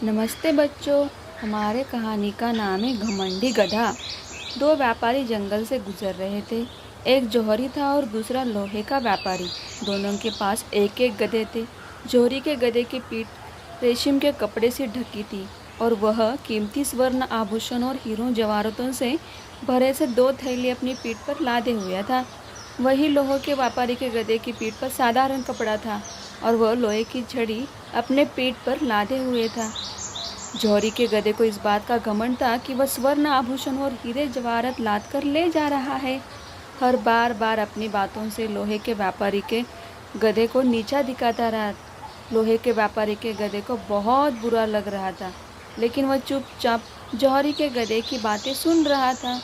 नमस्ते बच्चों। हमारे कहानी का नाम है घमंडी गधा। दो व्यापारी जंगल से गुजर रहे थे। एक जौहरी था और दूसरा लोहे का व्यापारी। दोनों के पास एक एक गधे थे। जौहरी के गधे की पीठ रेशम के कपड़े से ढकी थी और वह कीमती स्वर्ण आभूषण और हीरों जवाहरातों से भरे से 2 थैली अपनी पीठ पर लादे हुआ था। वही लोहे के व्यापारी के गधे की पीठ पर साधारण कपड़ा था और वह लोहे की छड़ी अपने पीठ पर लादे हुए था। जौहरी के गधे को इस बात का घमंड था कि वह स्वर्ण आभूषण और हीरे जवाहरात लाद कर ले जा रहा है। हर बार अपनी बातों से लोहे के व्यापारी के गधे को नीचा दिखाता रहा। लोहे के व्यापारी के गधे को बहुत बुरा लग रहा था, लेकिन वह चुपचाप जौहरी के गधे की बातें सुन रहा था।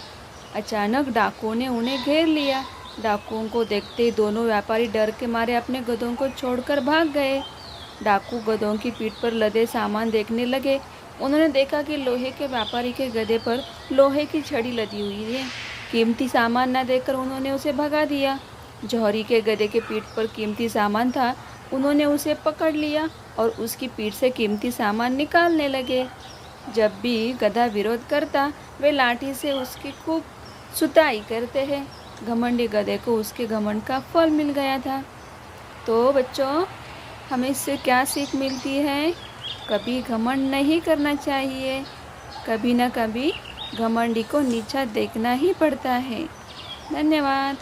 अचानक डाकुओं ने उन्हें घेर लिया। डाकुओं को देखते ही दोनों व्यापारी डर के मारे अपने गधों को छोड़कर भाग गए। डाकू गधों की पीठ पर लदे सामान देखने लगे। उन्होंने देखा कि लोहे के व्यापारी के गधे पर लोहे की छड़ी लदी हुई है। कीमती सामान न देखकर उन्होंने उसे भगा दिया। जौहरी के गधे के पीठ पर कीमती सामान था। उन्होंने उसे पकड़ लिया और उसकी पीठ से कीमती सामान निकालने लगे। जब भी गधा विरोध करता, वे लाठी से उसकी खूब सुताई करते हैं। घमंडी गधे को उसके घमंड का फल मिल गया था। तो बच्चों, हमें इससे क्या सीख मिलती है? कभी घमंड नहीं करना चाहिए। कभी न कभी घमंडी को नीचा देखना ही पड़ता है। धन्यवाद।